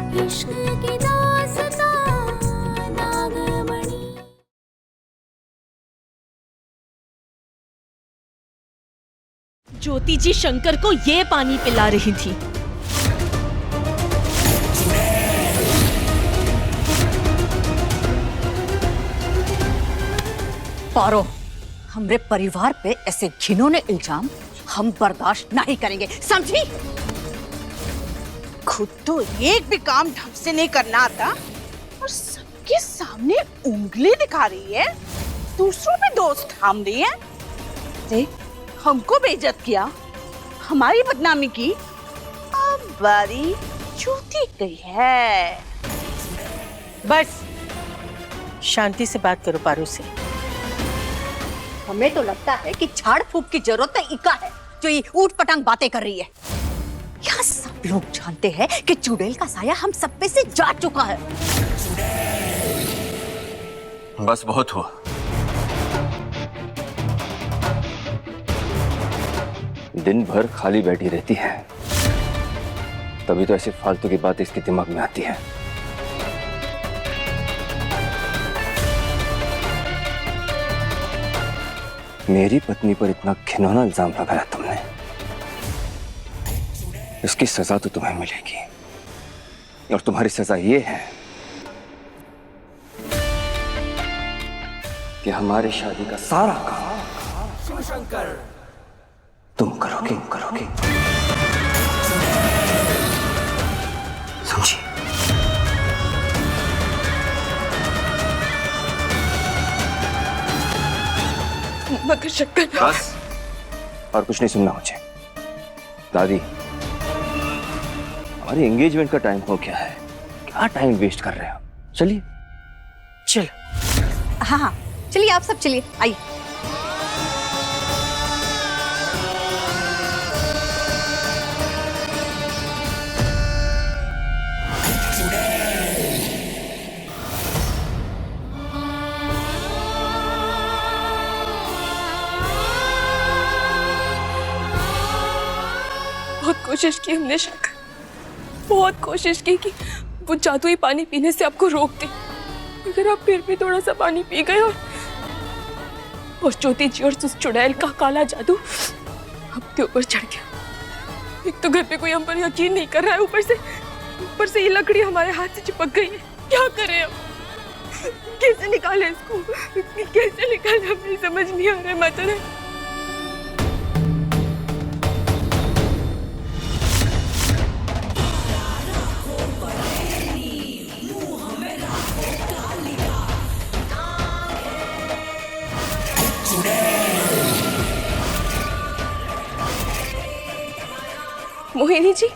इश्क की दास्तां नागमणि। ज्योति जी शंकर को ये पानी पिला रही थी। पारो, हमरे परिवार पे ऐसे घिनौने इल्जाम हम बर्दाश्त नहीं करेंगे, समझी? खुद तो एक भी काम ढंग से नहीं करना आता और सबके सामने उंगली दिखा रही है, दूसरों पे दोष थाम रही है। देख, हमको बेइज्जत किया, हमारी बदनामी की, अब बारी चूती गई है। बस शांति से बात करो पारू से। हमें तो लगता है कि झाड़ फूक की जरूरत है इका है जो ये ऊट पटांग बातें कर रही है। यहाँ सब लोग जानते हैं कि चुड़ैल का साया हम सब पे से जा चुका है। बस बहुत हुआ। दिन भर खाली बैठी रहती है, तभी तो ऐसी फालतू की बात इसके दिमाग में आती है। मेरी पत्नी पर इतना घिनौना इल्जाम लगाया तुमने, इसकी सजा तो तुम्हें मिलेगी। और तुम्हारी सजा ये है कि हमारी शादी का सारा काम शिवशंकर तुम करोगे। समझी? मगर शंकर, बस, और कुछ नहीं सुनना मुझे। दादी, हमारी एंगेजमेंट का टाइम हो गया है, क्या टाइम वेस्ट कर रहे हो? चलिए। चलो। हाँ हाँ, चलिए आप सब चलिए, आइए। बहुत कोशिश की हमने शंकर, बहुत कोशिश की कि वो जादुई पानी पीने से आपको रोक दे, मगर आप फिर भी थोड़ा सा पानी पी गए और ज्योति जी और उस चुड़ैल का काला जादू आपके ऊपर चढ़ गया। एक तो घर पे कोई हम पर यकीन नहीं कर रहा है, ऊपर से ये लकड़ी हमारे हाथ से चिपक गई है। क्या करें अब? कैसे निकाले इसको? कैसे निकाले? हमें समझ नहीं आ रहा है माता रानी। मोहिनी जी,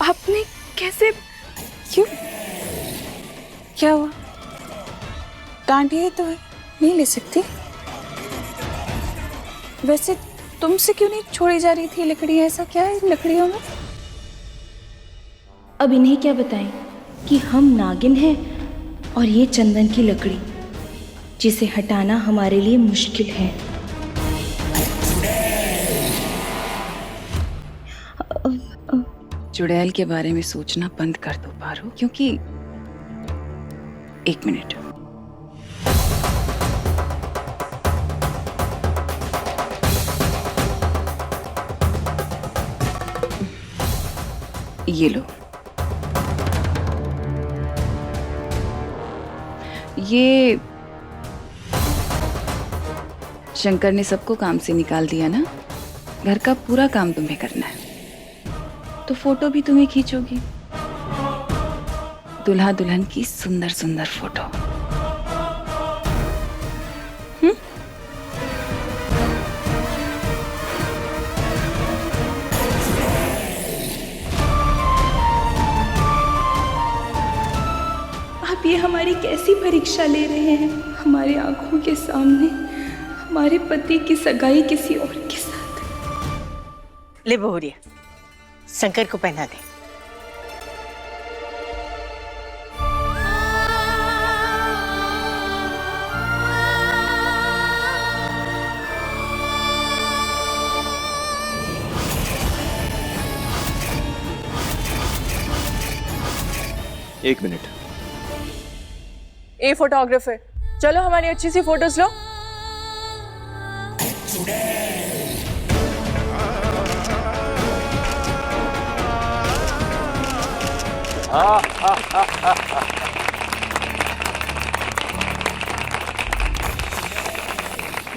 आपने कैसे, क्यों, क्या हुआ? डांटिए तो है, नहीं ले सकती। वैसे तुमसे क्यों नहीं छोड़ी जा रही थी लकड़ी? ऐसा क्या है इन लकड़ियों में? अब इन्हें क्या बताएं कि हम नागिन हैं और ये चंदन की लकड़ी जिसे हटाना हमारे लिए मुश्किल है। चुड़ैल के बारे में सोचना बंद कर दो पारो, क्योंकि एक मिनट, ये लो। ये शंकर ने सबको काम से निकाल दिया ना, घर का पूरा काम तुम्हें करना है, तो फोटो भी तुम्हें खींचोगी, दुल्हा दुल्हन की सुंदर सुंदर फोटो। आप ये हमारी कैसी परीक्षा ले रहे हैं? हमारी आंखों के सामने हमारे पति की सगाई किसी और के साथ। ले बहुरिया, शंकर को पहना दे। एक मिनट। ए फोटोग्राफर, चलो हमारी अच्छी सी फोटोज लो।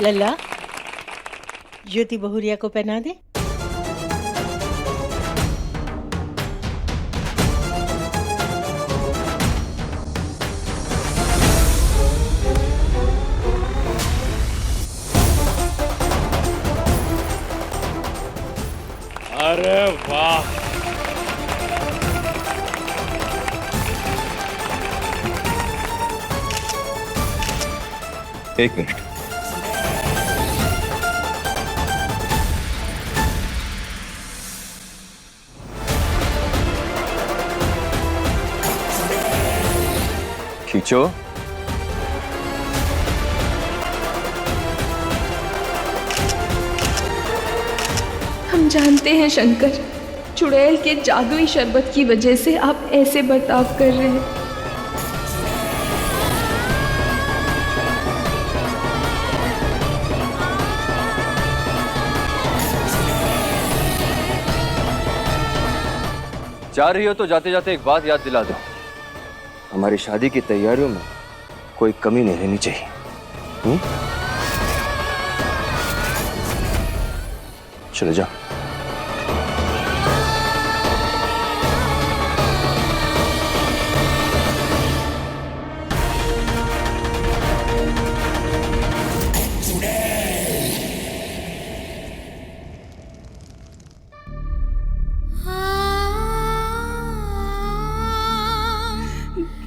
लल्ला, ज्योति बहुरिया को पहना दे। अरे वाह, एक मिनट। खींचो। हम जानते हैं शंकर, चुड़ैल के जादुई शरबत की वजह से आप ऐसे बर्ताव कर रहे हैं। जा रही हो तो जाते जाते एक बात याद दिला दो, हमारी शादी की तैयारियों में कोई कमी नहीं रहनी चाहिए। चले जाओ।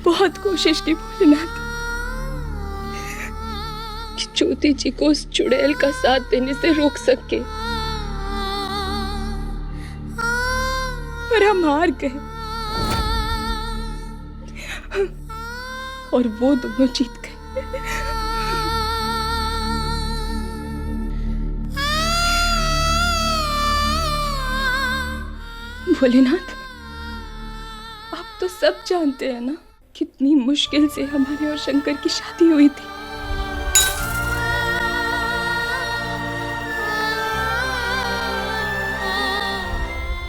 बहुत कोशिश की भोलेनाथ कि ज्योति जी को उस चुड़ैल का साथ देने से रोक सके, पर हम हार गए और वो दोनों जीत गए। भोलेनाथ, आप तो सब जानते हैं ना कितनी मुश्किल से हमारे और शंकर की शादी हुई थी।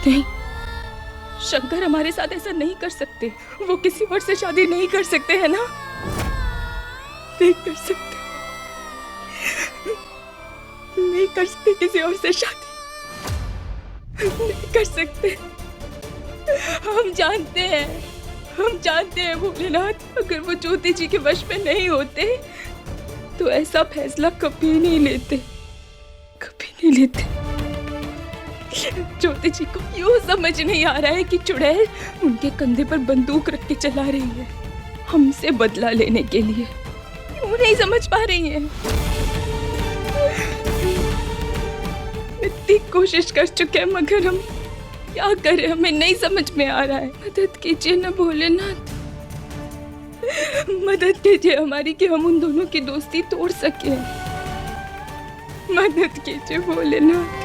नहीं, शंकर हमारे साथ ऐसा नहीं कर सकते। वो किसी और से शादी नहीं कर सकते हैं ना? नहीं कर सकते, नहीं कर सकते किसी और से शादी, नहीं कर सकते। हम जानते हैं भोलेनाथ, अगर वो ज्योति जी के वश में नहीं होते तो ऐसा फैसला कभी नहीं लेते, कभी नहीं लेते। ज्योति जी को यूं समझ नहीं आ रहा है कि चुड़ैल उनके कंधे पर बंदूक रख के चला रही है हमसे बदला लेने के लिए। क्यों नहीं समझ पा रही है? इतनी कोशिश कर चुके हैं मगर हम क्या करें, हमें नहीं समझ में आ रहा है। मदद कीजिए ना भोलेनाथ, मदद कीजिए हमारी कि हम उन दोनों की दोस्ती तोड़ सके। मदद कीजिए भोलेनाथ।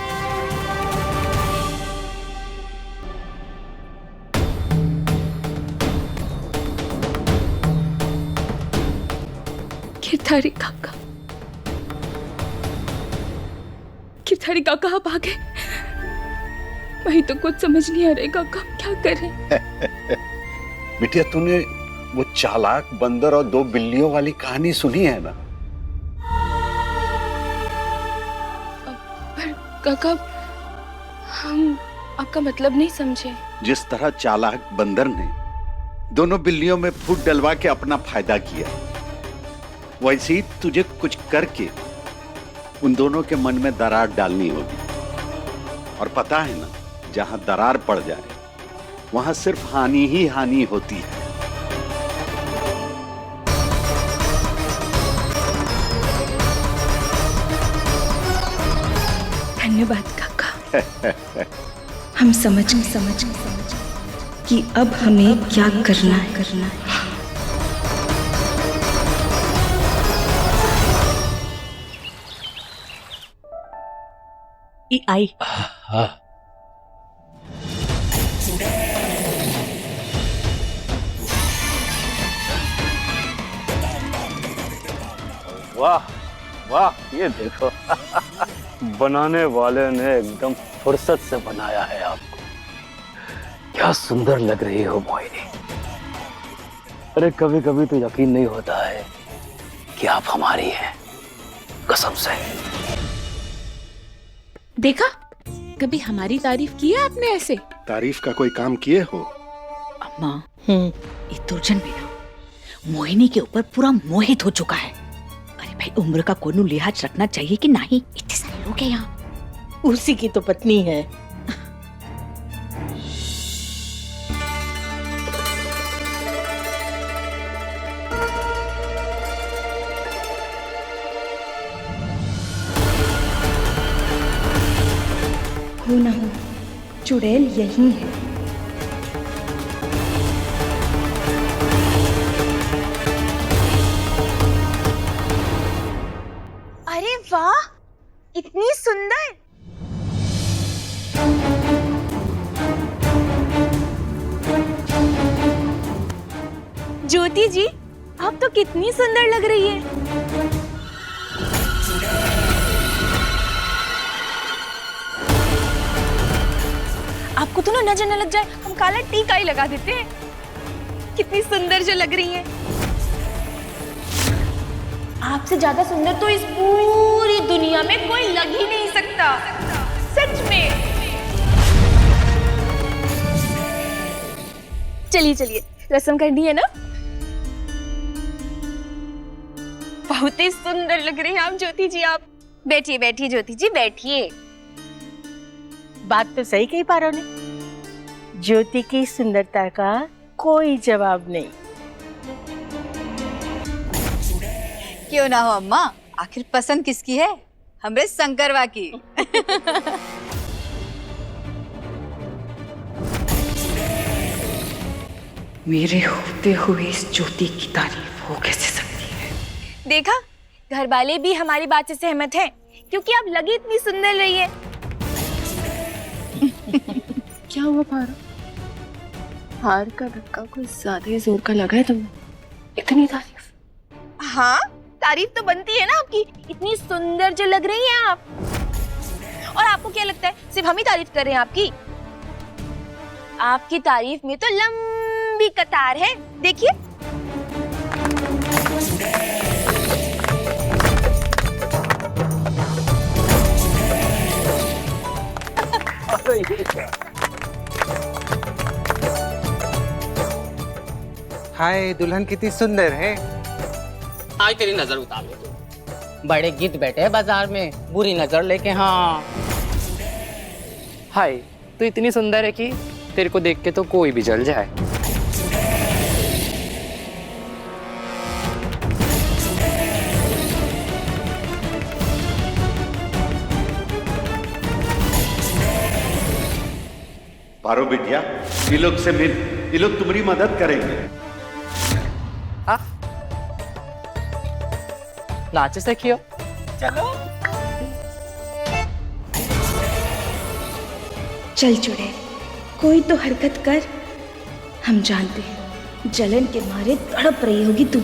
गिरधारी काका, गिरधारी काका आप आ गए। वही तो कुछ समझ नहीं आ रहा काका, क्या करें? बिटिया, तूने वो चालाक बंदर और दो बिल्लियों वाली कहानी सुनी है ना? पर काका, हम आपका मतलब नहीं समझे। जिस तरह चालाक बंदर ने दोनों बिल्लियों में फूट डलवा के अपना फायदा किया, वैसे ही तुझे कुछ करके उन दोनों के मन में दरार डालनी होगी। और पता है ना, जहां दरार पड़ जाए वहां सिर्फ हानि ही हानि होती है। धन्यवाद काका। हम समझ कि अब हमें क्या करना है। आई वाह वाह, ये देखो बनाने वाले ने एकदम फुर्सत से बनाया है आपको। क्या सुंदर लग रही हो मोहिनी। अरे कभी कभी तो यकीन नहीं होता है कि आप हमारी हैं, कसम से। देखा, कभी हमारी तारीफ की है आपने ऐसे? तारीफ का कोई काम किए हो? अम्मा, ये दुर्जन भी ना मोहिनी के ऊपर पूरा मोहित हो चुका है। अरे भाई, उम्र का कोनो लिहाज रखना चाहिए कि नहीं? इतने सारे लोग हैं यहाँ। उसी की तो पत्नी है। हो ना हो, चुड़ैल यही है। अरे वाह, इतनी सुंदर। ज्योति जी, आप तो कितनी सुंदर लग रही है। आपको तो ना नजर न लग जाए, हम काला टीका ही लगा देते हैं। कितनी सुंदर जो लग रही है। आपसे ज्यादा सुंदर तो इस पूरी दुनिया में कोई लग ही नहीं सकता, सच में। चलिए चलिए, रस्म करनी है ना। बहुत ही सुंदर लग रही हैं आप ज्योति जी। आप बैठिए बैठिए ज्योति जी, बैठिए। बात तो सही कही पारो ने। ज्योति की सुंदरता का कोई जवाब नहीं। क्यों ना हो अम्मा, आखिर पसंद किसकी है? हमरे शंकरवा की। मेरे होते हुए इस ज्योति की तारीफ हो कैसे सकती है? देखा, घर वाले भी हमारी बात से सहमत हैं, क्योंकि आप लगी इतनी सुंदर रही है। क्या हुआ पारो? हार का धक्का कुछ ज्यादा ही जोर का लगा है तुमने। इतनी तारीफ? हाँ, तारीफ तो बनती है ना आपकी। इतनी सुंदर जो लग रही हैं आप। और आपको क्या लगता है सिर्फ हम ही तारीफ कर रहे हैं आपकी? आपकी तारीफ में तो लंबी कतार है, देखिए। हाय, दुल्हन कितनी सुंदर है। आज तेरी नजर उतार ले तू। बड़े गिद्ध बैठे हैं बाजार में, बुरी नजर लेके। हाँ हाय, तू इतनी सुंदर है कि तेरे को देख के तो कोई भी जल जाए। पारो बिटिया, ये लोग से मिल, ये लोग तुम्हारी मदद करेंगे। नाच सीखियो। चलो चल चुड़ैल, कोई तो हरकत कर। हम जानते हैं जलन के मारे तड़प रही होगी तू।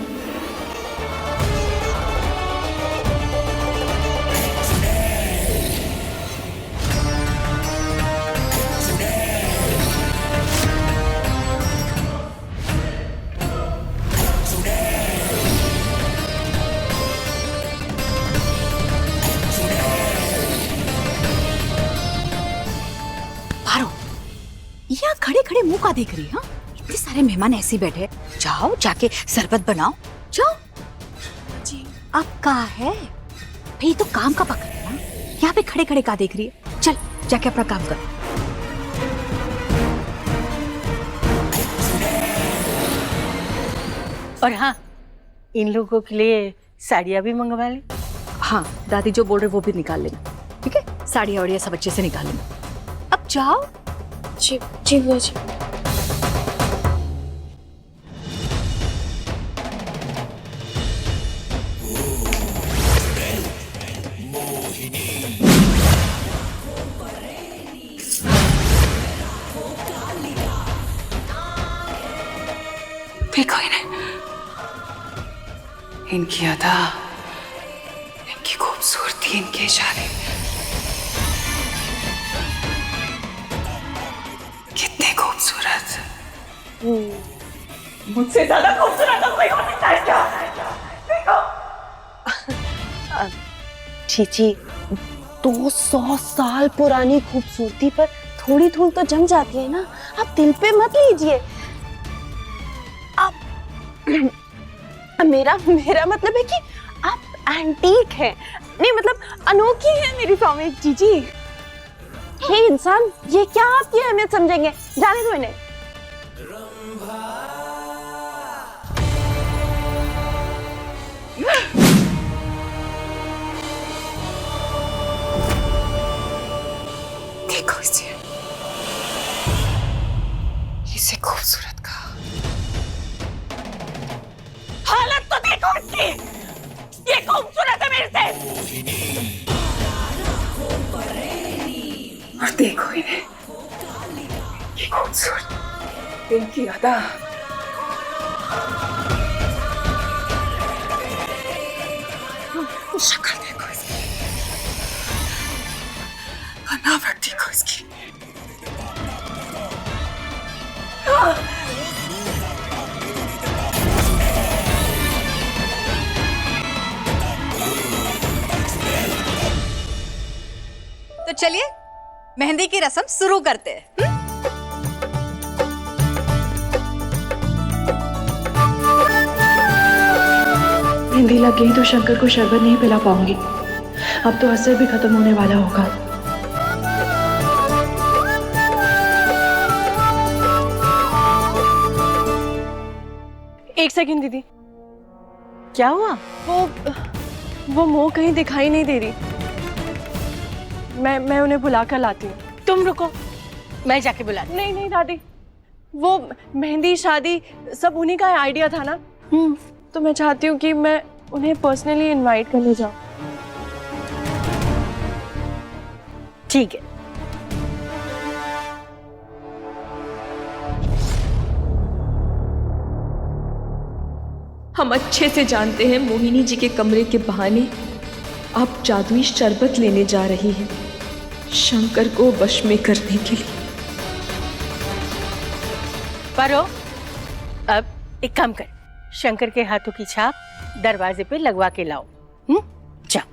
यहाँ खड़े खड़े मुंह का देख रही है? इतने सारे मेहमान ऐसे बैठे। जाओ जाके शरबत बनाओ, जाओ। जी अब कहाँ है भाई? तो काम का पकड़ है ना, यहाँ पे खड़े खड़े का देख रही है? चल जाके अपना काम कर। और हाँ, इन लोगों के लिए साड़ियाँ भी मंगवा ले। हाँ, दादी जो बोल रहे वो भी निकाल लेना, ठीक है? साड़ियाँ वाड़ियाँ सब अच्छे से निकाल लेना। अब जाओ। जी जी बुआ जी। भी कोई नहीं। इनकी अदा खूबसूरती इनके इशारे, कितने खूबसूरत। मुझसे ज्यादा खूबसूरत तो कोई हो सकता है क्या? चीची, 200 साल पुरानी खूबसूरती पर थोड़ी धूल तो जम जाती है ना, आप दिल पे मत लीजिए। आप मेरा मतलब है कि आप एंटीक हैं, नहीं मतलब अनोखी है मेरी स्वामी जीजी। हे इंसान, ये क्या आपकी अहमियत समझेंगे? जाने दो इन्हें। देखो इसे खूबसूरत कहा। हालत तो देखो इसकी, ये खूबसूरत है मेरे से। और देखो इन्हें, ये खूबसूरत, इनकी अदा। शक्ल देखो इसकी, बनावट देखो इसकी। तो चलिए मेहंदी की रस्म शुरू करते हैं। मेहंदी लग गई तो शंकर को शरबत नहीं पिला पाऊंगी। अब तो असर भी खत्म होने वाला होगा। एक सेकंड दीदी, क्या हुआ? वो मोह कहीं दिखाई नहीं दे रही। मैं उन्हें बुला कर लाती हूँ। तुम रुको, मैं जाके बुला। नहीं दादी, वो मेहंदी शादी सब उन्हीं का आइडिया था ना। तो मैं चाहती हूँ कि मैं उन्हें पर्सनली इनवाइट करने जाऊँ। ठीक है। हम अच्छे से जानते हैं मोहिनी जी के कमरे के बहाने आप जादुई शरबत लेने जा रही हैं शंकर को वश में करने के लिए। पारो, अब एक काम कर, शंकर के हाथों की छाप दरवाजे पे लगवा के लाओ। जाओ।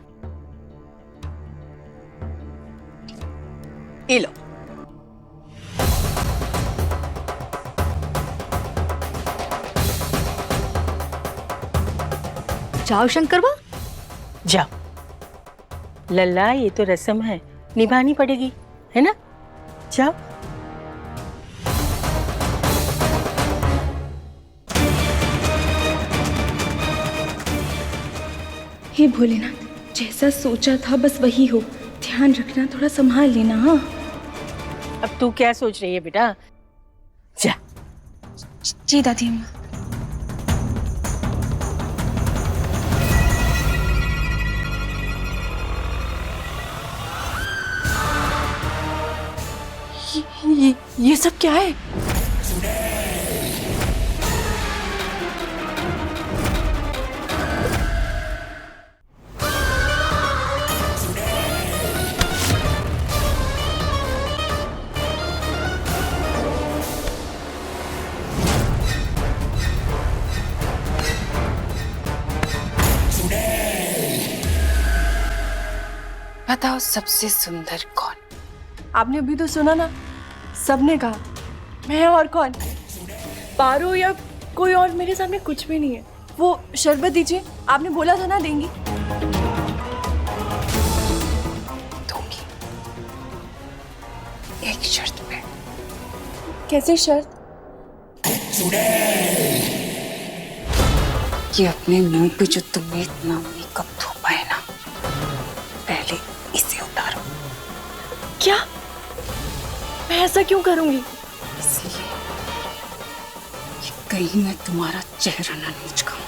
ये लो। जाओ शंकर बा, जाओ। लल्ला, ये तो रस्म है, निभानी पड़ेगी, है ना? जाओ। हे भोलेनाथ, जैसा सोचा था बस वही हो। ध्यान रखना, थोड़ा संभाल लेना। हाँ, अब तू क्या सोच रही है बेटा? जा। जी दादी अम्मा। ये सब क्या है? बताओ सबसे सुंदर कौन? आपने अभी तो सुना ना, सबने कहा मैं और कौन? पारो या कोई और मेरे सामने कुछ भी नहीं है। वो शरबत दीजिए, आपने बोला था ना देंगी। दूंगी, एक शर्त पे। कैसी शर्त? कि अपने मुंह पे जो तुमने इतना मेकअप थोपा है ना, पहले इसे उतारो। क्या? मैं ऐसा क्यों करूंगी? इसलिए कि कहीं मैं तुम्हारा चेहरा ना नोच पाऊं।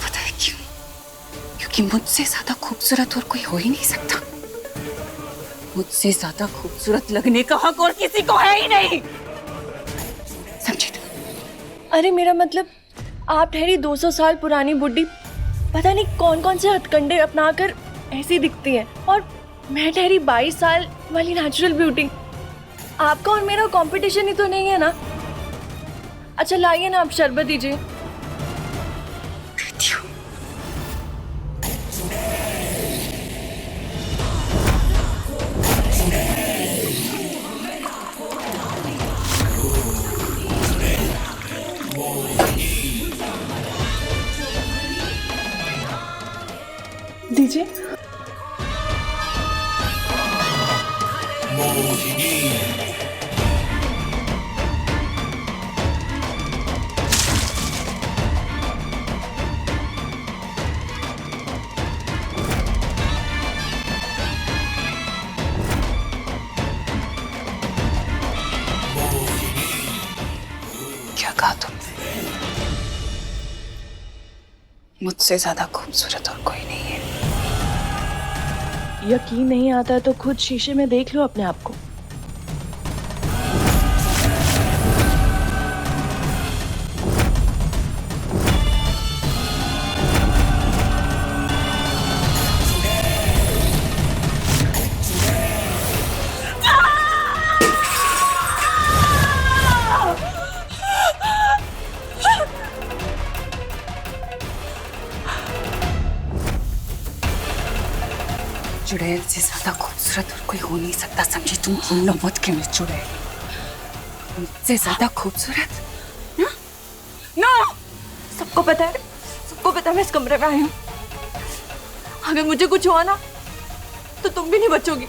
पता है क्यों? क्योंकि मुझसे ज्यादा खूबसूरत और कोई हो ही नहीं सकता। मुझसे ज्यादा खूबसूरत लगने का हक और किसी को है ही नहीं। समझे तुम? अरे मेरा मतलब, आप ठहरी 200 साल पुरानी बुड्ढी पता नहीं कौन कौन से हथकंडे अपनाकर ऐसी दिखती हैं, और मैं ठहरी 22 साल वाली नेचुरल ब्यूटी। आपका और मेरा कंपटीशन ही तो नहीं है ना। अच्छा लाइए ना, आप शरबत दीजिए। दीजिए। क्या कहा तुमने? मुझसे ज्यादा खूबसूरत और कोई नहीं है। यकीन नहीं आता तो खुद शीशे में देख लो अपने आप को। चुड़ैल से ज्यादा खूबसूरत और कोई हो नहीं सकता, समझी तुम? भूलो मत कि मैं चुड़ैल मुझसे ज्यादा खूबसूरत। ना, सबको पता है, सबको पता है मैं इस कमरे में आई हूँ। अगर मुझे कुछ हुआ ना तो तुम भी नहीं बचोगी।